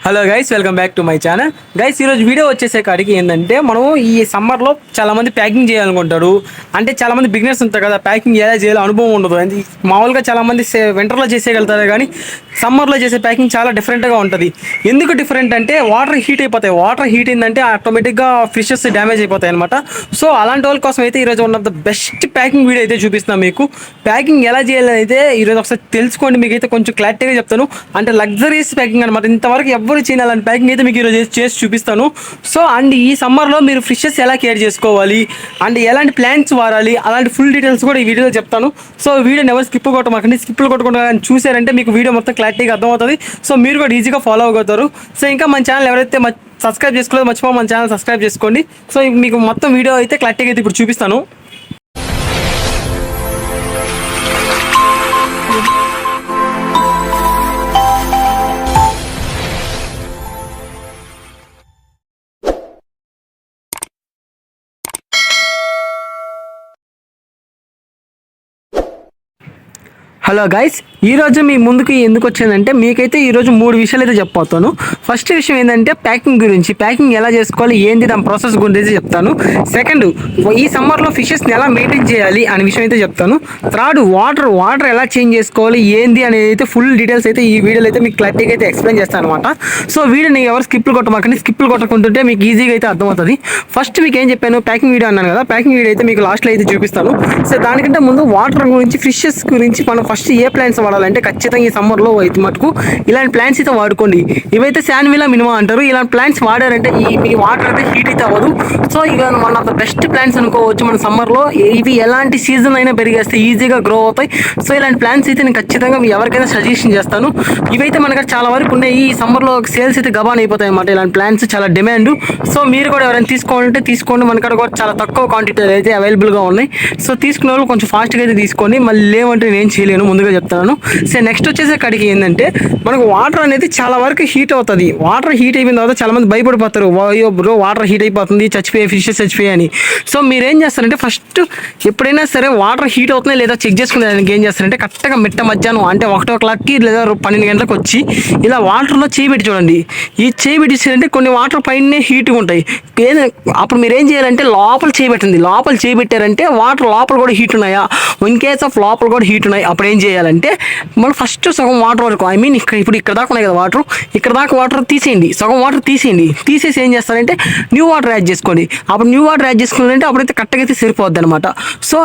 Hello guys, welcome back to my channel. Guys, ఈరోజు video వచ్చేసే కాడికి ఏంటంటే మనం ఈ సమ్మర్లో చాలామంది ప్యాకింగ్ చేయాలనుకుంటారు. అంటే చాలామంది బిగినర్స్ ఉంటారు కదా, ప్యాకింగ్ ఎలా చేయాలో అనుభవం ఉండదు. అది మామూలుగా చాలామంది వింటర్లో చేసేయగలుగుతారు, కానీ సమ్మర్లో చేసే ప్యాకింగ్ చాలా డిఫరెంట్గా ఉంటుంది. ఎందుకు డిఫరెంట్ అంటే వాటర్ హీట్ అయిపోతాయి. వాటర్ హీట్ అయిందంటే ఆటోమేటిక్గా ఫిషెస్ డ్యామేజ్ అయిపోతాయి అనమాట. సో అలాంటి వాళ్ళ కోసం అయితే ఈరోజు one of the best packing video అయితే చూపిస్తున్నాను మీకు. ప్యాకింగ్ ఎలా చేయాలని అయితే ఈరోజు ఒకసారి తెలుసుకోండి. మీకు అయితే కొంచెం క్లారిటీగా చెప్తాను. అంటే లగ్జరీస్ ప్యాకింగ్ అనమాట. ఇంతవరకు ఎవరు చేయని అలాంటి ప్యాకింగ్ అయితే మీకు ఈరోజు చేసి చూపిస్తాను. సో అండ్ ఈ సమ్మర్లో మీరు ఫిషెస్ ఎలా కేర్ చేసుకోవాలి అండ్ ఎలాంటి ప్లాన్స్ వాడాలి, అలాంటి ఫుల్ డీటెయిల్స్ కూడా ఈ వీడియోలో చెప్తాను. సో వీడియోని ఎవరు స్కిప్ కొట్టమాకండి. స్కిప్లు కొట్టకుండా చూసారంటే మీకు వీడియో మొత్తం క్లారిటీగా అర్థమవుతుంది. సో మీరు కూడా ఈజీగా ఫాలో అవుతారు. సో ఇంకా మన ఛానల్ ఎవరైతే సబ్స్క్రైబ్ చేసుకోలేదు మర్చిపో, మన ఛానల్ సబ్స్క్రైబ్ చేసుకోండి. సో మీకు మొత్తం వీడియో అయితే క్లారిటీగా అయితే ఇప్పుడు చూపిస్తాను. హలో గైస్, ఈరోజు మీ ముందుకు ఎందుకు వచ్చిందంటే మీకైతే ఈరోజు 3 విషయాలు అయితే చెప్పబోతాను. ఫస్ట్ విషయం ఏంటంటే ప్యాకింగ్ గురించి, ప్యాకింగ్ ఎలా చేసుకోవాలి, ఏంటి దాని ప్రాసెస్ గురించి చెప్తాను. సెకండ్, ఈ సమ్మర్లో ఫిషెస్ని ఎలా మెయింటైన్ చేయాలి అనే విషయం అయితే చెప్తాను. థర్డ్, వాటర్ ఎలా చేంజ్ చేసుకోవాలి ఏంది అనేది అయితే ఫుల్ డీటెయిల్స్ అయితే ఈ వీడియోలో అయితే మీకు క్లారిటీగా అయితే ఎక్స్ప్లెయిన్ చేస్తాను అనమాట. సో వీడియోని ఎవరు స్కిప్లు కొట్టమాకండి. స్కిప్లు కొట్టకుంటుంటే మీకు ఈజీగా అయితే అర్థమవుతుంది. ఫస్ట్ మీకు ఏం చెప్పాను, ప్యాకింగ్ వీడియో అన్నాను కదా, ప్యాకింగ్ వీడియో అయితే మీకు లాస్ట్లో అయితే చూపిస్తాను. సో దానికంటే ముందు వాటర్ గురించి, ఫిషెస్ గురించి మనం ఫస్ట్ ఏ ప్లాంట్స్ వాడాలంటే ఖచ్చితంగా ఈ సమ్మర్లో అయితే మటుకు ఇలాంటి ప్లాంట్స్ అయితే వాడుకోండి. ఇవైతే శాన్విలా మినిమా అంటారు. ఇలాంటి ప్లాంట్స్ వాడారంటే ఈ వాటర్ అయితే హీట్ అయితే అవ్వదు. సో ఇవి one of the best plants అనుకోవచ్చు మన సమ్మర్లో. ఇవి ఎలాంటి సీజన్ అయినా పెరిగేస్తే ఈజీగా గ్రో అవుతాయి. సో ఇలాంటి ప్లాంట్స్ అయితే నేను ఖచ్చితంగా ఎవరికైనా సజెషన్ చేస్తాను. ఇవైతే మనకు చాలా వరకు ఉన్నాయి. ఈ సమ్మర్లో సేల్స్ అయితే గబాన్ అయిపోతాయి అన్నమాట. ఇలాంటి ప్లాంట్స్ చాలా డిమాండ్. సో మీరు కూడా ఎవరైనా తీసుకోవాలంటే తీసుకోండి. మనకాడ కూడా చాలా తక్కువ క్వాంటిటీ అయితే అవైలబుల్గా ఉన్నాయి. సో తీసుకునే వాళ్ళు కొంచెం ఫాస్ట్గా అయితే తీసుకోండి. మళ్ళీ లేవంటే నేను చేయలేను, ముందుగా చెప్తాను. సో నెక్స్ట్ వచ్చేసి అక్కడికి ఏంటంటే మనకు వాటర్ అనేది చాలా వరకు హీట్ అవుతుంది. వాటర్ హీట్ అయిపోయిన తర్వాత చాలా మంది భయపడిపోతారు, అయ్యో బ్రో వాటర్ హీట్ అయిపోతుంది, చచ్చిపోయే ఫిషెస్ చచ్చిపోయాయి అని. సో మీరేం చేస్తారంటే ఫస్ట్ ఎప్పుడైనా సరే వాటర్ హీట్ అవుతున్నాయి లేదా చెక్ చేసుకునే దానికి ఏం చేస్తారంటే కరెక్ట్గా మధ్యాహ్నం అంటే 1 o'clockకి లేదా 12 గంటలకు వచ్చి ఇలా వాటర్లో చేయి పెట్టి చూడండి. ఈ చేయి పెట్టించారంటే కొన్ని వాటర్ పైనే హీట్గా ఉంటాయి. అప్పుడు మీరు ఏం చేయాలంటే లోపల చేయబెట్టింది, లోపల చేయబెట్టారంటే వాటర్ లోపల కూడా హీట్ ఉన్నాయా, ఇన్ కేస్ ఆఫ్ లోపల కూడా హీట్ ఉన్నాయి, అప్పుడు ఏం చేయాలంటే మనం ఫస్ట్ సగం వాటర్ వరకు ఇక్కడ దాకా ఉన్నాయి కదా వాటర్, ఇక్కడ దాకా వాటర్ తీసేయండి, సగం వాటర్ తీసేయండి. తీసేసి ఏం చేస్తారంటే న్యూ వాటర్ యాడ్ చేసుకోండి. అప్పుడు న్యూ వాటర్ యాడ్ చేసుకుంటే అప్పుడైతే కరెక్ట్గా అయితే సరిపోద్ది అనమాట. సో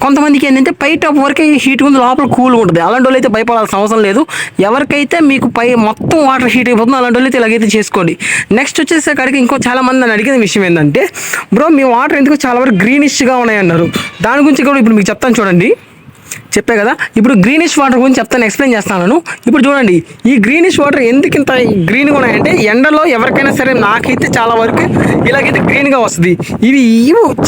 కొంతమందికి ఏంటంటే పై టాప్ వరకే హీట్ ఉంది, లోపల కూల్గా ఉంటుంది. అలాంటి వాళ్ళు అయితే భయపడాల్సిన అవసరం లేదు. ఎవరికైతే మీకు పై మొత్తం వాటర్ హీట్ అయిపోతుందో అలాంటి వాళ్ళు అయితే ఇలాగైతే చేసుకోండి. నెక్స్ట్ వచ్చేసరికి ఇంకో చాలా మంది నన్ను అడిగిన విషయం ఏంటంటే బ్రో మీ వాటర్ ఎందుకు చాలా వరకు గ్రీనిష్గా ఉన్నాయన్నారు. దాని గురించి కూడా ఇప్పుడు మీకు చెప్తాను చూడండి. చెప్పే కదా, ఇప్పుడు గ్రీనిష్ వాటర్ గురించి చెప్తాను, ఎక్స్ప్లెయిన్ చేస్తాను. ఇప్పుడు చూడండి, ఈ గ్రీనిష్ వాటర్ ఎందుకు ఇంత గ్రీన్గా ఉన్నాయంటే ఎండలో ఎవరికైనా సరే, నాకైతే చాలా వరకు ఇలాగైతే గ్రీన్గా వస్తుంది. ఇవి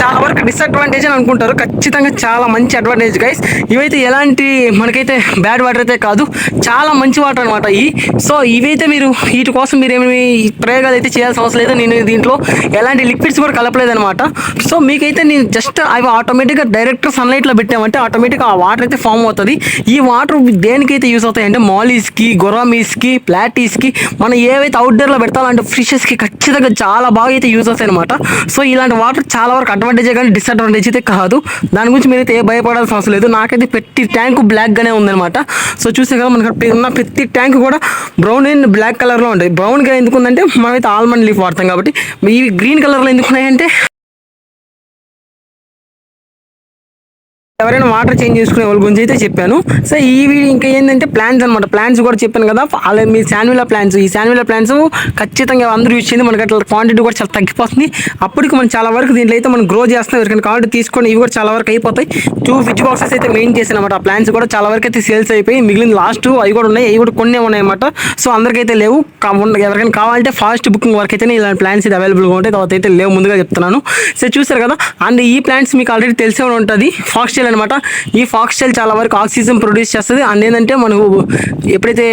చాలా వరకు డిసడ్వాంటేజ్ అని అనుకుంటారు. ఖచ్చితంగా చాలా మంచి అడ్వాంటేజ్ గైస్. ఇవైతే ఎలాంటి మనకైతే బ్యాడ్ వాటర్ అయితే కాదు, చాలా మంచి వాటర్ అనమాట ఇవి. సో ఇవైతే మీరు వీటి కోసం మీరు ఏమి ప్రయోగాలు అయితే చేయాల్సిన అవసరం లేదు. నేను దీంట్లో ఎలాంటి లిక్విడ్స్ కూడా కలపలేదు అనమాట. సో మీకైతే నేను జస్ట్ అవి ఆటోమేటిక్గా డైరెక్ట్ సన్లైట్లో పెట్టామంటే ఆటోమేటిక్గా ఆ వాటర్ అయితే ఫామ్ అవుతుంది. ఈ వాటర్ దేనికైతే యూస్ అవుతాయి అంటే మాలీస్కి, గొరామీస్కి, ప్లాటీస్కి, మనం ఏవైతే అవుట్డోర్లో పెడతామంటే ఫిషెస్కి ఖచ్చితంగా చాలా బాగా అయితే యూస్ అవుతాయి అనమాట. సో ఇలాంటి వాటర్ చాలా వరకు అడ్వాంటేజే కానీ డిసడ్వాంటేజ్ అయితే కాదు. దాని గురించి మీరైతే ఏ భయపడాల్సిన అవసరం లేదు. నాకైతే ప్రతి ట్యాంకు బ్లాక్గానే ఉందన్నమాట. సో చూసే కదా మనకి ఉన్న ప్రతి ట్యాంక్ కూడా బ్రౌన్ అండ్ బ్లాక్ కలర్లో ఉంటాయి. బ్రౌన్గా ఎందుకుందంటే మనమైతే ఆల్మండ్ లీఫ్ వాడతాం కాబట్టి. ఇవి గ్రీన్ కలర్లో ఎందుకున్నాయంటే ఎవరైనా వాటర్ చేంజ్ చేసుకునే వాళ్ళ గురించి అయితే చెప్పాను. సో ఇవి ఇంకా ఏంటంటే ప్లాంట్స్ అనమాట. ప్లాంట్స్ కూడా చెప్పాను కదా, అలాగే మీ శాన్విలా ప్లాంట్స్, ఈ శాన్విలా ప్లాంట్స్ ఖచ్చితంగా అందరూ యూజ్ చేయండి. మనకి అట్లా క్వాంటిటీ కూడా చాలా తగ్గిపోతుంది. అప్పటికి మనం చాలా వరకు దీంట్లో అయితే మనం గ్రో చేస్తాం. ఎవరికైనా క్వాంటిటీ తీసుకొని ఇవి కూడా చాలా వరకు అయిపోతాయి. 2 ఫిష్ బాక్సెస్ అయితే మెయిన్ చేశాను అనమాట. ఆ ప్లాంట్స్ కూడా చాలా వరకు అయితే సేల్స్ అయిపోయి మిగిలిన లాస్ట్ అవి కూడా ఉన్నాయి. అవి కూడా కొన్ని ఉన్నాయి అనమాట. సో అందరికైతే లేవు. ఎవరికైనా కావాలంటే ఫాస్ట్ బుకింగ్ వరకు అయితే ఇలాంటి ప్లాంట్స్ అయితే అవైలబుల్గా ఉంటాయి. తర్వాత అయితే లేవు, ముందుగా చెప్తున్నాను. సో చూసారు కదా, అండ్ ఈ ప్లాంట్స్ మీకు ఆల్రెడీ తెలిసే ఉంటుంది, ఫాక్స్టైల్ అనమాట. ఈ ఫాక్స్టైల్ చాలా వరకు ఆక్సిజన్ ప్రొడ్యూస్ చేస్తుంది. అండ్ ఏంటంటే మనకు ఎప్పుడైతే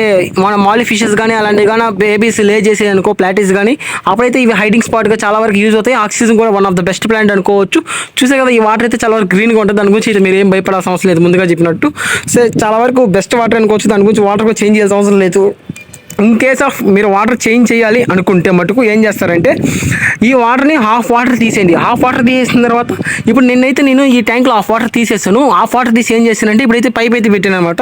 మన మాలీ ఫిషెస్ కానీ అలాంటివి కానీ బేబీస్ లే చేసే అనుకో, ప్లాటీస్ కానీ, అప్పుడైతే ఇవి హైడింగ్ స్పాట్గా చాలా వరకు యూజ్ అవుతాయి. ఆక్సిజన్ కూడా one of the best plant అనుకోవచ్చు. చూసే కదా, ఈ వాటర్ అయితే చాలా వరకు గ్రీన్గా ఉంటుంది. దాని గురించి అయితే మీరు ఏం భయపడాల్సిన అవసరం లేదు, ముందుగా చెప్పినట్టు. సో చాలా వరకు బెస్ట్ వాటర్ అనుకోవచ్చు. దాని గురించి వాటర్ కూడా చేంజ్ చేయాల్సిన అవసరం లేదు. ఇన్ కేస్ ఆఫ్ మీరు వాటర్ చేంజ్ చేయాలి అనుకుంటే మటుకు ఏం చేస్తారంటే ఈ వాటర్ని హాఫ్ వాటర్ తీసేయండి. హాఫ్ వాటర్ తీసేసిన తర్వాత ఇప్పుడు నేను ఈ ట్యాంక్లో హాఫ్ వాటర్ తీసేస్తాను. హాఫ్ వాటర్ తీసి ఏం చేస్తానంటే ఇప్పుడైతే పైప్ అయితే పెట్టాను అనమాట.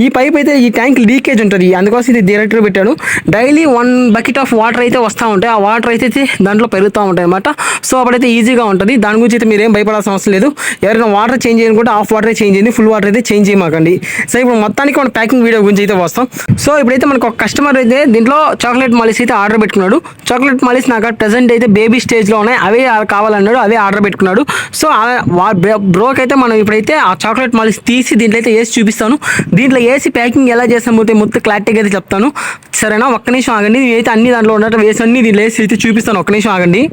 ఈ పైప్ అయితే ఈ ట్యాంక్ లీకేజ్ ఉంటుంది, అందుకోసం ఇది డైరెక్ట్గా పెట్టాను. డైలీ 1 బకెట్ ఆఫ్ వాటర్ అయితే వస్తూ ఉంటాయి. ఆ వాటర్ అయితే దాంట్లో పెరుగుతూ ఉంటాయి అనమాట. సో అప్పుడైతే ఈజీగా ఉంటుంది. దాని గురించి అయితే మీరేం భయపడాల్సిన అవసరం లేదు. ఎవరైనా వాటర్ చేంజ్ చేయనుకుంటే హాఫ్ వాటర్ చేంజ్ చేయండి, ఫుల్ వాటర్ అయితే చేంజ్ చేయమాకండి. సో ఇప్పుడు మొత్తానికి మన ప్యాకింగ్ వీడియో గురించి అయితే వస్తాం. సో ఇప్పుడైతే మనకు ఒక కస్టమర్ అయితే దీంట్లో చాక్లెట్ మాలిస్ అయితే ఆర్డర్ పెట్టుకున్నాడు. చాక్లెట్ మాలిస్ నాకు ప్రెసెంట్ అయితే బేబీ స్టేజ్లో ఉన్నాయి, అవే కావాలన్నాడు, అవే ఆర్డర్ పెట్టుకున్నాడు. సో బ్రోకి అయితే మనం ఇప్పుడైతే ఆ చాక్లెట్ మాలిస్ తీసి దీంట్లో అయితే వేసి చూపిస్తాను. దీంట్లో వేసి ప్యాకింగ్ ఎలా చేస్తాము మొత్తం క్లారిటీగా అయితే చెప్తాను. సరేనా, ఒక్క నిమిషం ఆగండి. నేనైతే అన్ని దాంట్లో ఉన్నట్టు వేసి అన్ని దీంట్లో వేసి అయితే చూపిస్తాను. ఒక్క నిమిషం ఆగండి.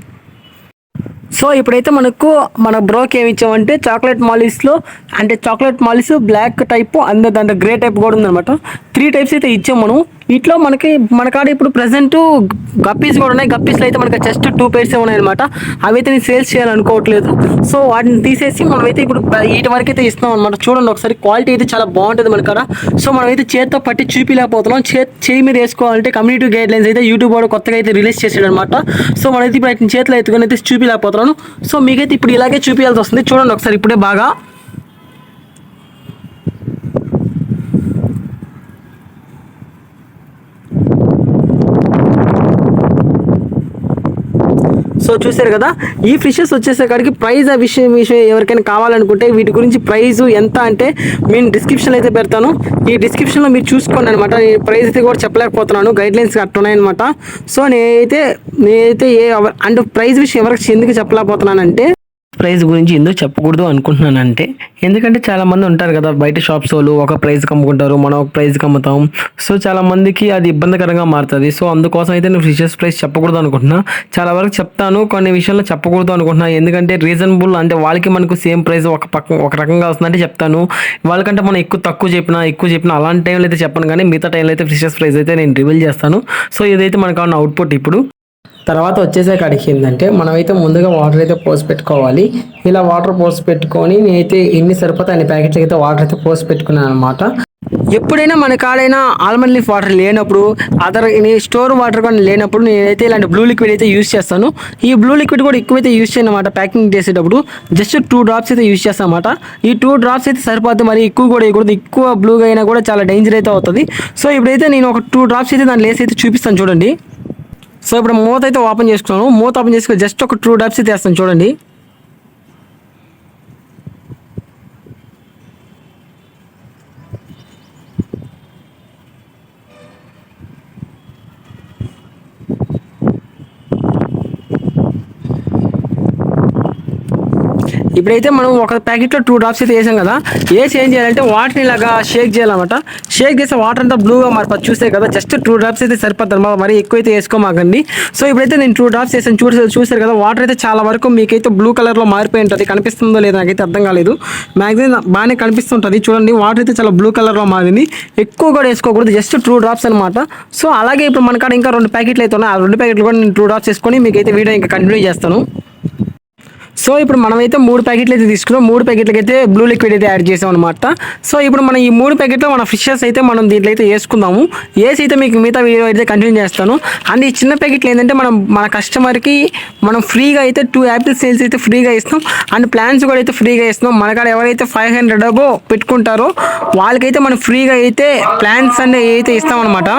సో ఇప్పుడైతే మన బ్రోకి ఏమి ఇచ్చామంటే చాక్లెట్ మాలిస్లో అంటే చాక్లెట్ మాలిస్ బ్లాక్ టైప్ దాంట్లో గ్రే టైప్ కూడా ఉందన్నమాట. 3 టైప్స్ అయితే ఇచ్చాం మనం. ఇట్లా మన కాడ ఇప్పుడు ప్రజెంట్ గప్పీస్ కూడా ఉన్నాయి. గప్పీస్లో అయితే మనకి జస్ట్ 2 పైర్సే ఉన్నాయన్నమాట. అవి అయితే నేను సేల్స్ చేయాలనుకోవట్లేదు. సో వాటిని తీసేసి మనమైతే ఇప్పుడు వీటి వరకు అయితే ఇస్తున్నాం అనమాట. చూడండి ఒకసారి, క్వాలిటీ అయితే చాలా బాగుంటుంది మన కాడ. సో మనమైతే చేతితో పట్టి చూపిలేకపోతున్నాం. చేయి మీద వేసుకోవాలంటే కమ్యూనిటీ గైడ్ లైన్స్ అయితే యూట్యూబ్ వాడు కొత్తగా అయితే రిలీజ్ చేసాడు అనమాట. సో మనమైతే ఇప్పుడు వాటిని చేతిలో ఎత్తుకొని అయితే చూపిలేకపోతున్నాను. సో మీకైతే ఇప్పుడు ఇలాగే చూపించాల్సి వస్తుంది. చూడండి ఒకసారి ఇప్పుడే బాగా. సో చూసారు కదా, ఈ ఫిషెస్ వచ్చేసరికి ప్రైస్ ఆ విషయం ఎవరికైనా కావాలనుకుంటే వీటి గురించి ప్రైస్ ఎంత అంటే నేను డిస్క్రిప్షన్లో అయితే పెడతాను. ఈ డిస్క్రిప్షన్లో మీరు చూసుకోండి అనమాట. నేను ప్రైస్ అయితే కూడా చెప్పలేకపోతున్నాను, గైడ్ లైన్స్ అట్టున్నాయన్నమాట. సో నేనైతే అంటే ప్రైస్ విషయం ఎవరికి ఎందుకు చెప్పలేకపోతున్నానంటే ప్రైస్ గురించి ఎందుకు చెప్పకూడదు అనుకుంటున్నానంటే, ఎందుకంటే చాలామంది ఉంటారు కదా బయట షాప్స్ వాళ్ళు ఒక ప్రైస్కి అమ్ముకుంటారు, మనం ఒక ప్రైస్కి అమ్ముతాం. సో చాలా మందికి అది ఇబ్బందికరంగా మారుతుంది. సో అందుకోసం అయితే నేను ఫిషెస్ ప్రైస్ చెప్పకూడదు అనుకుంటున్నా. చాలా వరకు చెప్తాను, కొన్ని విషయాల్లో చెప్పకూడదు అనుకుంటున్నా. ఎందుకంటే రీజనబుల్ అంటే వాళ్ళకి మనకు సేమ్ ప్రైస్ ఒక రకంగా వస్తుందంటే చెప్తాను. వాళ్ళకంటే మనం తక్కువ చెప్పినా అలాంటి టైంలో అయితే చెప్పను, కానీ మిగతా టైంలో అయితే ఫిషెస్ ప్రైస్ అయితే నేను రివీల్ చేస్తాను. సో ఇదైతే మనకు కావాలన్న అవుట్పుట్. ఇప్పుడు తర్వాత వచ్చేసే కాడికి ఏంటంటే మనమైతే ముందుగా వాటర్ అయితే పోసి పెట్టుకోవాలి. ఇలా వాటర్ పోసి పెట్టుకొని నేనైతే ఎన్ని సరిపోతాయి అన్ని ప్యాకెట్లకి అయితే వాటర్ అయితే పోసి పెట్టుకున్నాను అనమాట. ఎప్పుడైనా మన కాడైనా ఆల్మండ్ లీఫ్ వాటర్ లేనప్పుడు స్టోర్ వాటర్ కానీ లేనప్పుడు నేనైతే ఇలాంటి బ్లూ లిక్విడ్ అయితే యూస్ చేస్తాను. ఈ బ్లూ లిక్విడ్ కూడా ఎక్కువైతే యూస్ చేయను అనమాట. ప్యాకింగ్ చేసేటప్పుడు జస్ట్ 2 డ్రాప్స్ అయితే యూస్ చేస్తాను అనమాట. ఈ 2 డ్రాప్స్ అయితే సరిపోతుంది, మరి ఎక్కువ కూడా వేయకూడదు. ఎక్కువ బ్లూగా అయినా కూడా చాలా డేంజర్ అయితే అవుతుంది. సో ఇప్పుడైతే నేను ఒక 2 డ్రాప్స్ అయితే దాన్ని లేసి అయితే చూపిస్తాను చూడండి. సో ఇప్పుడు మూత అయితే ఓపెన్ చేసుకున్నాను. మూత ఓపెన్ చేసుకుని జస్ట్ ఒక 2 డ్రాప్స్ అయితే వేస్తాను చూడండి. ఇప్పుడైతే మనం ఒక ప్యాకెట్లో 2 డ్రాప్స్ అయితే వేసాం కదా, వేసి ఏం చేయాలంటే వాటర్ని ఇలాగా షేక్ చేయాలన్నమాట. షేక్ చేస్తే వాటర్ అంతా బ్లూగా మారిపోతుంది. చూస్తే కదా జస్ట్ 2 డ్రాప్స్ అయితే సరిపోతుంది అనమాట, మరి ఎక్కువైతే వేసుకోమాకండి. సో ఇప్పుడైతే నేను 2 డ్రాప్స్ వేసాను. చూసారు కదా, వాటర్ అయితే చాలా వరకు మీకైతే బ్లూ కలర్లో మారిపోయి ఉంటుంది. కనిపిస్తుందో లేదో నాకైతే అర్థం కాలేదు, మ్యాక్సిమం బాగానే కనిపిస్తుంటుంది. చూడండి వాటర్ అయితే చాలా బ్లూ కలర్లో మారింది. ఎక్కువ కూడా వేసుకోకూడదు, జస్ట్ 2 డ్రాప్స్ అనమాట. సో అలాగే ఇప్పుడు మన కాడ ఇంకా 2 ప్యాకెట్లు అయితే ఉన్నాయి. ఆ 2 ప్యాకెట్లు కూడా నేను 2 డ్రాప్స్ వేసుకొని మీకైతే వీడియో ఇంకా కంటిన్యూ చేస్తాను. సో ఇప్పుడు మనమైతే 3 ప్యాకెట్లు అయితే తీసుకున్నాం. 3 ప్యాకెట్లకి అయితే బ్లూ లిక్విడ్ అయితే యాడ్ చేసాం అనమాట. సో ఇప్పుడు మనం ఈ 3 ప్యాకెట్లో మన ఫిషెస్ అయితే మనం దీంట్లో అయితే వేసుకుందాము. వేసి అయితే మీకు మిగతా వీడియో అయితే కంటిన్యూ చేస్తాను. అండ్ ఈ చిన్న ప్యాకెట్లు ఏంటంటే మన కస్టమర్కి మనం ఫ్రీగా అయితే 2 యాపిల్ సేల్స్ అయితే ఫ్రీగా ఇస్తాం. అండ్ ప్లాన్స్ కూడా అయితే ఫ్రీగా ఇస్తున్నాం. మన కాడ ఎవరైతే 500 అబో పెట్టుకుంటారో వాళ్ళకైతే మనం ఫ్రీగా అయితే ప్లాన్స్ అన్నీ అయితే ఇస్తాం అనమాట.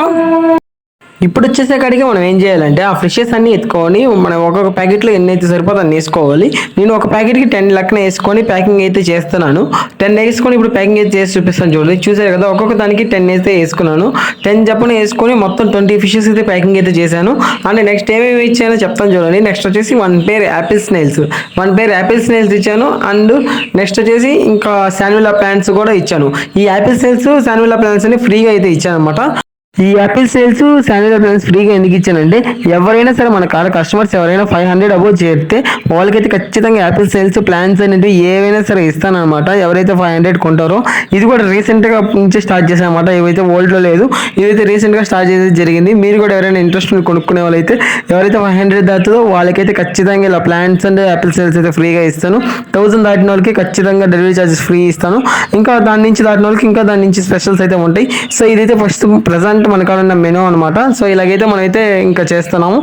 ఇప్పుడు వచ్చేసేకాడికి మనం ఏం చేయాలంటే ఆ ఫిషెస్ అన్ని ఎత్తుకొని మనం ఒక్కొక్క ప్యాకెట్లో ఎన్ని అయితే సరిపోతే అన్ని వేసుకోవాలి. నేను ఒక ప్యాకెట్కి 10 లెక్కన వేసుకొని ప్యాకింగ్ అయితే చేస్తున్నాను. 10 వేసుకొని ఇప్పుడు ప్యాకింగ్ అయితే చేసి చూపిస్తాను చూడండి. చూసారు కదా, ఒక్కొక్క దానికి 10 అయితే వేసుకున్నాను. 10 చెప్పని వేసుకొని మొత్తం 20 ఫిషెస్ అయితే ప్యాకింగ్ అయితే చేశాను. అండ్ నెక్స్ట్ ఏమేమి ఇచ్చానో చెప్తాను చూడండి. నెక్స్ట్ వచ్చేసి 1 పేర్ యాపిల్ స్నేల్స్ ఇచ్చాను. అండ్ నెక్స్ట్ వచ్చేసి ఇంకా శాన్విలా ప్లాంట్స్ కూడా ఇచ్చాను. ఈ యాపిల్ స్నేల్స్ శాన్విలా ప్లాంట్స్ అని ఫ్రీగా అయితే ఇచ్చాను అనమాట. ఈ యాపిల్ సేల్స్ శానిటరీ ప్లాన్స్ ఫ్రీగా ఎందుకు ఇచ్చానంటే ఎవరైనా సరే మన కాడ కస్టమర్స్ ఎవరైనా 500 అబోవ్ చేస్తే వాళ్ళకైతే ఖచ్చితంగా యాపిల్ సేల్స్ ప్లాన్స్ అనేది ఏవైనా సరే ఇస్తానమాట. ఎవరైతే 500 కొంటారో ఇది కూడా రీసెంట్గా నుంచి స్టార్ట్ చేశాను అనమాట. ఏవైతే ఓల్డ్లో లేదు, ఇదైతే రీసెంట్గా స్టార్ట్ చేసేది జరిగింది. మీరు కూడా ఎవరైనా ఇంట్రెస్ట్ కొనుక్కునే వాళ్ళైతే ఎవరైతే 500 దాటుతో వాళ్ళకైతే ఖచ్చితంగా ఇలా ప్లాన్స్ అండ్ యాపిల్ సేల్స్ అయితే ఫ్రీగా ఇస్తాను. 1000 దాటిన వాళ్ళకి ఖచ్చితంగా డెలివరీ ఛార్జెస్ ఫ్రీ ఇస్తాను. ఇంకా దాని నుంచి దాటిన వాళ్ళకి ఇంకా దాని నుంచి స్పెషల్స్ అయితే ఉంటాయి. సో ఇదైతే ఫస్ట్ ప్రజెంట్ అన్నట్టు మన కాడ ఉన్న మెనూ అనమాట. సో ఇలాగైతే మనమైతే ఇంకా చేస్తున్నాము.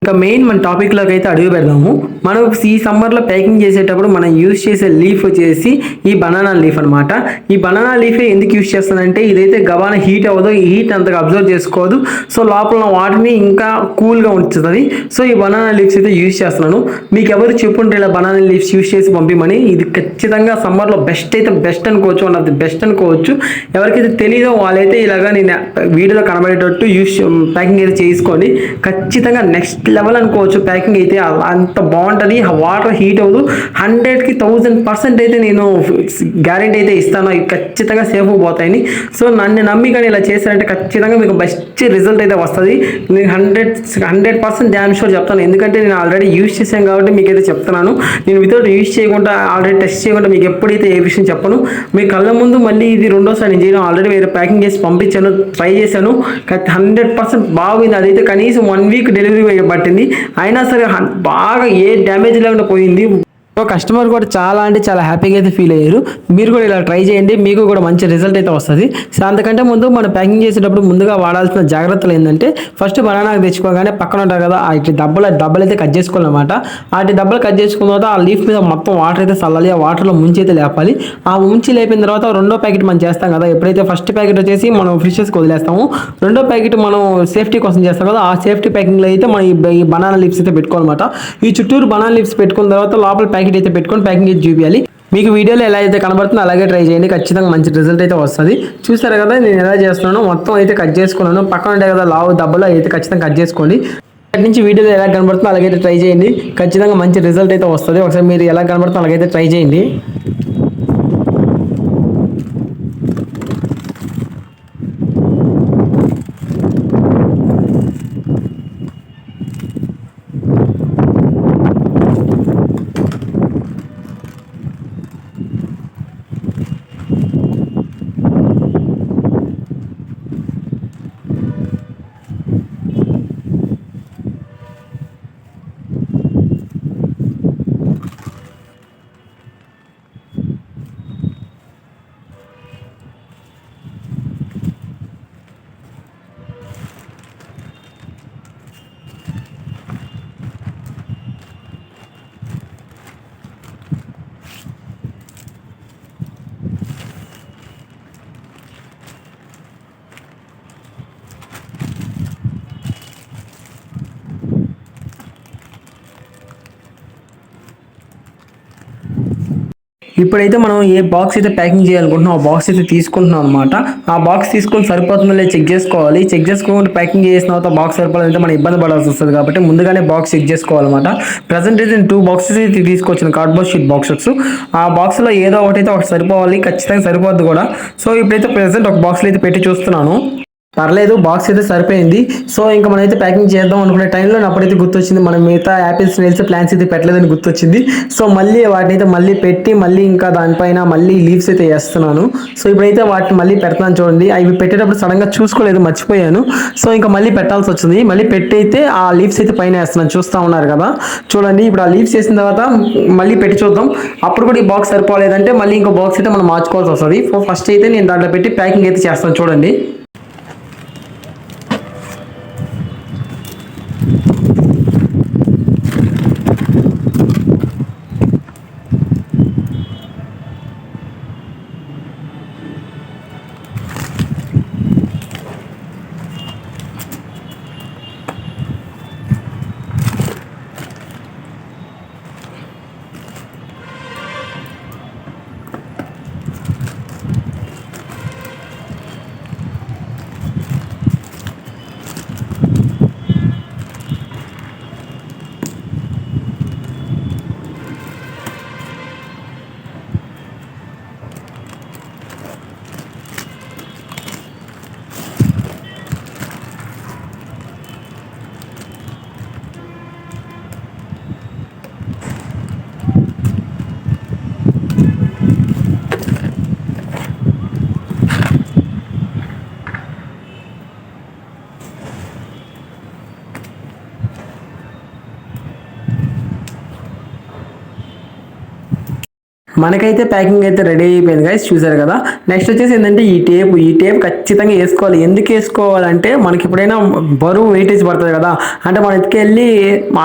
ఇంకా మెయిన్ మన టాపిక్లోకి అయితే అడుగు పెడదాము. మనం ఈ సమ్మర్లో ప్యాకింగ్ చేసేటప్పుడు మనం యూజ్ చేసే లీఫ్ వచ్చేసి ఈ బనానా లీఫ్ అనమాట. ఈ బనానా లీఫే ఎందుకు యూజ్ చేస్తానంటే ఇదైతే గబాన హీట్ అవ్వదు, ఈ హీట్ అంతగా అబ్జర్వ్ చేసుకోదు. సో లోపల వాటిని ఇంకా కూల్గా ఉంచుతుంది. సో ఈ బనానా లీవ్స్ అయితే యూజ్ చేస్తున్నాను. మీకు ఎవరు చెప్పుంటే ఇలా బనానా లీవ్స్ యూజ్ చేసి పంపిమని, ఇది ఖచ్చితంగా సమ్మర్లో బెస్ట్ అయితే బెస్ట్ అనుకోవచ్చు, వన్ ఆఫ్ ది బెస్ట్ అనుకోవచ్చు. ఎవరికైతే తెలీదో వాళ్ళైతే ఇలాగా నేను వీడియోలో కనబడేటట్టు ప్యాకింగ్ అయితే చేసుకోండి. ఖచ్చితంగా నెక్స్ట్ లెవెల్ అనుకోవచ్చు. ప్యాకింగ్ అయితే అంత బాగుంటుంది, వాటర్ హీట్ అవ్వదు. 100కి 1000% అయితే నేను గ్యారెంటీ అయితే ఇస్తాను, అవి ఖచ్చితంగా సేఫ్ పోతాయని. సో నన్ను నమ్మి కానీ ఇలా చేశారంటే ఖచ్చితంగా మీకు బెస్ట్ రిజల్ట్ అయితే వస్తుంది. నేను 100% డ్యామ్ షూర్ చెప్తాను, ఎందుకంటే నేను ఆల్రెడీ యూజ్ చేశాను కాబట్టి మీకైతే చెప్తున్నాను. నేను వితౌట్ యూజ్ చేయకుండా ఆల్రెడీ టెస్ట్ చేయకుండా మీకు ఎప్పుడైతే ఏ విషయం చెప్పను. మీ కళ్ళ ముందు మళ్ళీ ఇది రెండోసారి నేను చేయను, ఆల్రెడీ వేరే ప్యాకింగ్ చేసి పంపించాను, ట్రై చేశాను. 100% బాగుంది. అదైతే కనీసం 1 వీక్ డెలివరీ పట్టింది, అయినా సరే బాగా ఏ డ్యామేజ్ లేకుండా పోయింది. కస్టమర్ కూడా చాలా అంటే చాలా హ్యాపీగా అయితే ఫీల్ అయ్యారు. మీరు కూడా ఇలా ట్రై చేయండి, మీకు కూడా మంచి రిజల్ట్ అయితే వస్తుంది. సో అంతకంటే ముందు మనం ప్యాకింగ్ చేసేటప్పుడు ముందుగా వాడాల్సిన జాగ్రత్తలు ఏంటంటే, ఫస్ట్ బనానాకు తెచ్చుకోగానే పక్కన ఉంటాయి కదా ఇట్లా డబ్బలు అయితే కట్ చేసుకోవాలన్నమాట. వాటి డబ్బలు కట్ చేసుకున్న తర్వాత ఆ లీఫ్ మీద మొత్తం వాటర్ అయితే చల్లాలి, ఆ వాటర్లో ముంచి అయితే లేపాలి. ఆ ముంచి లేపిన తర్వాత రెండో ప్యాకెట్ మనం చేస్తాం కదా, ఎప్పుడైతే ఫస్ట్ ప్యాకెట్ వచ్చేసి మనం ఫిషెస్కి వదిలేస్తాము, రెండో ప్యాకెట్ మనం సేఫ్టీ కోసం చేస్తాం కదా, ఆ సేఫ్టీ ప్యాకింగ్లో అయితే మనం ఈ బనానా లీవ్స్ అయితే పెట్టుకోవాలన్నమాట. ఈ చుట్టూరు బనానా లీవ్స్ పెట్టుకున్న తర్వాత లోపల ప్యాకెట్ అయితే పెట్టుకొని ప్యాకింగ్ అయితే చూపించాలి. మీకు వీడియోలో ఎలా అయితే కనబడుతుందో అలాగే ట్రై చేయండి, ఖచ్చితంగా మంచి రిజల్ట్ అయితే వస్తుంది. చూసారు కదా నేను ఎలా చేస్తున్నానో, మొత్తం అయితే కట్ చేసుకున్నాను. పక్కన ఉంటాయి కదా లావు దెబ్బలు అయితే ఖచ్చితంగా కట్ చేసుకోండి. అక్కడి నుంచి వీడియోలో ఎలా కనబడుతుందో అలాగైతే ట్రై చేయండి, ఖచ్చితంగా మంచి రిజల్ట్ అయితే వస్తుంది. ఒకసారి మీరు ఎలా కనబడుతుందో అలాగైతే ట్రై చేయండి. ఇప్పుడైతే మనం ఏ బాక్స్ అయితే ప్యాకింగ్ చేయాలనుకుంటున్నాం ఆ బాక్స్ అయితే తీసుకుంటున్నాం అనమాట. ఆ బాక్స్ తీసుకొని సరిపోతుందో లేదో చెక్ చేసుకోవాలి. చెక్ చేసుకోకుండా ప్యాకింగ్ చేసిన తర్వాత బాక్స్ సరిపోవాలంటే మనం ఇబ్బంది పడాల్సి వస్తుంది, కాబట్టి ముందుగానే బాక్స్ చెక్ చేసుకోవాలన్నమాట. ప్రజెంట్ అయితే 2 బాక్సెస్ అయితే తీసుకొచ్చిన కార్డ్బోర్డ్ షీట్ బాక్సెస్. ఆ బాక్స్లో ఏదో ఒకటైతే ఒకటి సరిపోవాలి, ఖచ్చితంగా సరిపోద్ది కూడా. సో ఇప్పుడైతే ప్రజెంట్ ఒక బాక్స్లో అయితే పెట్టి చూస్తున్నాను. పర్లేదు, బాక్స్ అయితే సరిపోయింది. సో ఇంకా మనమైతే ప్యాకింగ్ చేద్దాం అనుకునే టైంలో అప్పుడైతే గుర్తొచ్చింది మనం మిగతా యాపిల్స్ స్నేల్స్ ప్లాంట్స్ అయితే పెట్టలేదని గుర్తొచ్చింది. సో మళ్ళీ వాటిని అయితే మళ్ళీ పెట్టి మళ్ళీ ఇంకా దానిపైన మళ్ళీ లీవ్స్ అయితే వేస్తున్నాను. సో ఇప్పుడైతే వాటిని మళ్ళీ పెడతాను చూడండి. అవి పెట్టేటప్పుడు సడన్గా చూసుకోలేదు, మర్చిపోయాను. సో ఇంకా మళ్ళీ పెట్టాల్సి వచ్చింది. మళ్ళీ పెట్టి అయితే ఆ లీవ్స్ అయితే పైన వేస్తున్నాను, చూస్తూ ఉన్నారు కదా చూడండి. ఇప్పుడు ఆ లీవ్స్ వేసిన తర్వాత మళ్ళీ పెట్టి చూద్దాం. అప్పుడు కూడా ఈ బాక్స్ సరిపోలేదంటే మళ్ళీ ఇంకో బాక్స్ అయితే మనం మార్చుకోవాల్సి వస్తుంది. ఫస్ట్ అయితే నేను దాంట్లో పెట్టి ప్యాకింగ్ అయితే చేస్తాను చూడండి. మనకైతే ప్యాకింగ్ అయితే రెడీ అయిపోయింది గైస్, చూసారు కదా. నెక్స్ట్ వచ్చేసి ఏంటంటే ఈ టేప్ ఖచ్చితంగా వేసుకోవాలి. ఎందుకు వేసుకోవాలంటే మనకి ఎప్పుడైనా బరువు వెయిటేజ్ పడుతుంది కదా, అంటే మనం ఎత్తుకెళ్ళి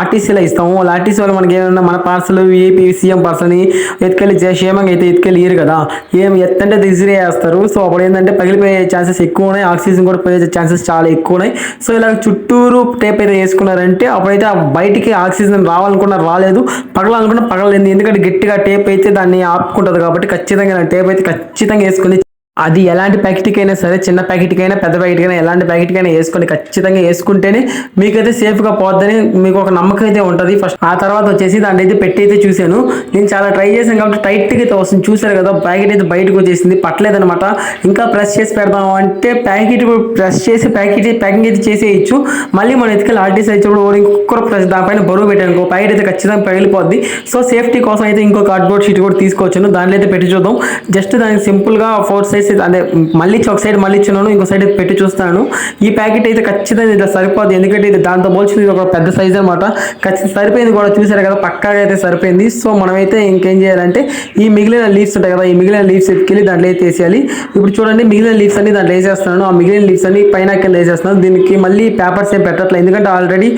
ఆర్టీసీలో ఇస్తాము. ఆర్టీసీ వాళ్ళు మనకి ఏమన్నా మన పార్సల్ ఏపీ సీఎం పార్సల్ని ఎత్తుకెళ్ళి క్షేమంగా అయితే ఎత్తుకెళ్ళి ఇయ్యరు కదా, ఏం ఎత్తంటే ఈజీగా వేస్తారు. సో అప్పుడు ఏంటంటే పగిలిపోయే ఛాన్సెస్ ఎక్కువ ఉన్నాయి, ఆక్సిజన్ కూడా పోయే ఛాన్సెస్ చాలా ఎక్కువ ఉన్నాయి. సో ఇలా చుట్టూరు టేప్ అయితే వేసుకున్నారంటే అప్పుడైతే బయటికి ఆక్సిజన్ రావాలనుకున్నా రాలేదు, పగలాలనుకున్నా పగలలేదు. ఎందుకంటే గట్టిగా టేప్ అయితే దాన్ని ఆపుకుంటుంది కాబట్టి ఖచ్చితంగా టేప్ అయితే ఖచ్చితంగా వేసుకుని, అది ఎలాంటి ప్యాకెట్కి అయినా సరే, చిన్న ప్యాకెట్కి అయినా పెద్ద ప్యాకెట్కి అయినా ఎలాంటి ప్యాకెట్కి అయినా వేసుకొని ఖచ్చితంగా వేసుకుంటేనే మీకైతే సేఫ్గా పోద్దని మీకు ఒక నమ్మకం అయితే ఉంటుంది. ఫస్ట్ ఆ తర్వాత వచ్చేసి దాన్ని అయితే పెట్టి అయితే చూశాను. నేను చాలా ట్రై చేశాను కాబట్టి టైట్గా అయితే వస్తుంది, చూసారు కదా. ప్యాకెట్ అయితే బయటకు వచ్చేసింది, పట్టలేదనమాట. ఇంకా ప్రెస్ చేసి పెడదాం అంటే ప్యాకెట్ ప్రెస్ చేసి ప్యాకింగ్ అయితే చేసేయచ్చు. మళ్ళీ మనం ఎత్తుకెళ్ళి ఆర్టీసీ అయితే ఇంకొక ప్రెస్ దానిపైన బరువు పెట్టాను, ప్యాకెట్ అయితే ఖచ్చితంగా పగిలిపోద్ది. సో సేఫ్టీ కోసం అయితే ఇంకో కార్డ్బోర్డ్ షీట్ కూడా తీసుకొచ్చాను, దాంట్లో అయితే పెట్టి చూద్దాం. జస్ట్ దానికి సింపుల్గా 4 సైజ్ అంటే మళ్ళీ ఒక సైడ్ మళ్ళీ ఇచ్చున్నాను, ఇంకో సైడ్ అయితే పెట్టి చూస్తాను. ఈ ప్యాకెట్ అయితే ఖచ్చితంగా ఇది సరిపోదు, ఎందుకంటే ఇది దాంతో పోల్చింది ఒక పెద్ద సైజ్ అనమాట. ఖచ్చితంగా సరిపోయింది కూడా, చూసారు కదా, పక్కాగా అయితే సరిపోయింది. సో మనమైతే ఇంకేం చేయాలంటే ఈ మిగిలిన లీవ్స్ ఉంటాయి కదా, ఈ మిగిలిన లీవ్స్ ఎత్తుకెళ్ళి దాంట్లో అయితే వేసేయాలి. ఇప్పుడు చూడండి మిగిలిన లీవ్స్ అన్ని దాంట్లో వేసేస్తున్నాను, ఆ మిగిలిన లీవ్స్ అన్ని పైన కింద వేసేస్తున్నాను. దీనికి మళ్ళీ పేపర్స్ ఏం పెట్టట్లేదు, ఎందుకంటే ఆల్రెడీ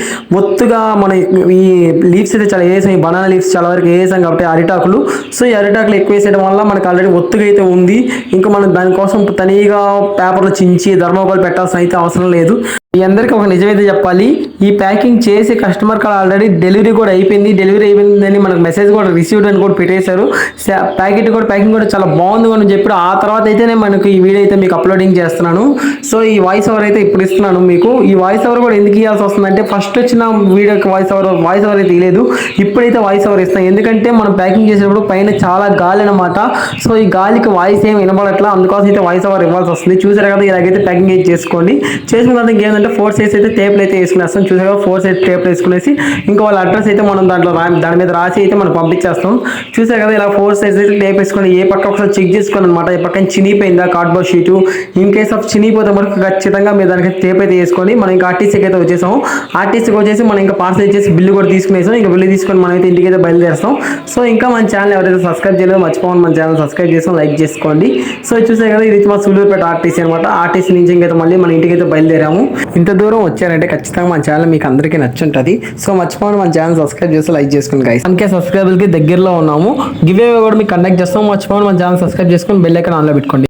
ఒత్తుగా మన ఈ లీవ్స్ అయితే చాలా వేసాం, ఈ బనానా లీవ్స్ చాలా వరకు వేసాం కాబట్టి అరిటాకులు. సో ఈ అరిటాకులు ఎక్కువ వేసేయడం వల్ల మనకు ఆల్రెడీ ఒత్తుగా అయితే ఉంది. ఇంకా మనం దానికోసం తనిగా పేపర్లు చించి ధర్మకోల్ పెట్టాల్సిన అయితే అవసరం లేదు. మీ అందరికీ ఒక నిజమైతే చెప్పాలి, ఈ ప్యాకింగ్ చేసి కస్టమర్ కాల్ ఆల్రెడీ డెలివరీ కూడా అయిపోయిందని మనకు మెసేజ్ కూడా రిసీవ్డ్ అని కూడా పెట్టేశారు. ప్యాకింగ్ కూడా చాలా బాగుంది అని చెప్పి ఆ తర్వాత అయితేనే మనకు ఈ వీడియో అయితే మీకు అప్లోడింగ్ చేస్తున్నాను. సో ఈ వాయిస్ ఓవర్ అయితే ఇప్పుడు ఇస్తున్నాను మీకు. ఈ వాయిస్ ఓవర్ కూడా ఎందుకు ఇవ్వాల్సి వస్తుందంటే ఫస్ట్ వచ్చిన వీడియోకి వాయిస్ ఓవర్ అయితే ఇవ్వలేదు, ఇప్పుడైతే వాయిస్ ఓవర్ ఇస్తాను. ఎందుకంటే మనం ప్యాకింగ్ చేసేటప్పుడు పైన చాలా గాలి అనమాట. సో ఈ గాలికి వాయిస్ ఏమి వినబడట్లా, అందుకోసం అయితే వాయిస్ ఓవర్ ఇవ్వాల్సి వస్తుంది. చూసారు కదా, ఇలాగైతే ప్యాకింగ్ అయితే చేసుకోండి. చేసుకున్న తర్వాత ఇంకేంటంటే 4 సైజ్ అయితే టేప్లు అయితే వేసుకునేస్తాం. చూసారు కదా, 4 సైజ్ టేప్లు వేసుకునేసి ఇంకా వాళ్ళ అడ్రస్ అయితే మనం దాని మీద రాసి అయితే మనం పంపించేస్తాం. చూసారు కదా, ఇలా 4 సైజ్ అయితే టేప్ వేసుకొని ఏ పక్క ఒకసారి చెక్ చేసుకోండి అనమాట, ఈ పక్కన చినిగిపోయిందా cardboard sheet. In case of చినిగిపోతే మనకు ఖచ్చితంగా మీరు దానికి టేప్ అయితే వేసుకొని మనం ఇంకా ఆర్టీసీకి అయితే వచ్చేసాము. ఆర్టీసీకి వచ్చేసి మనం ఇంకా పార్సల్ ఇచ్చేసి బిల్లు కూడా తీసుకునేసాం. ఇంకా బిల్లు తీసుకొని మనం అయితే ఇంటికి అయితే బయలుదేరుస్తాం. సో ఇంకా మన ఛానల్ ఎవరైతే సబ్స్క్రైబ్ చేయలేదో మర్చిపోవాలి, మన ఛానల్ సబ్స్క్రైబ్ చేసాం, లైక్ చేసుకోండి. సో చూసారు కదా, ఇది మా సూలూరుపేట ఆర్టీసీ అనమాట. ఆర్టీసీ నుంచి ఇంకైతే మళ్ళీ మన ఇంటికి అయితే బయలుదేరాము. ఇంత దూరం వచ్చారంటే ఖచ్చితంగా మన ఛానల్ మీకు అందరికీ నచ్చుంటుంది. సో మర్చిపోండి మన ఛానల్ సబ్స్క్రైబ్ చేసి లైక్ చేసుకోండి గైస్. అందుకే సబ్స్క్రైబర్కి దగ్గరలో ఉన్నాము, గివ్ అవే కూడా మీకు కండక్ట్ చేస్తాం. మర్చిపోండి మన ఛానల్ సబ్స్క్రైబ్ చేసుకొని బెల్ ఐకాన్ ఆన్లో పెట్టుకోండి.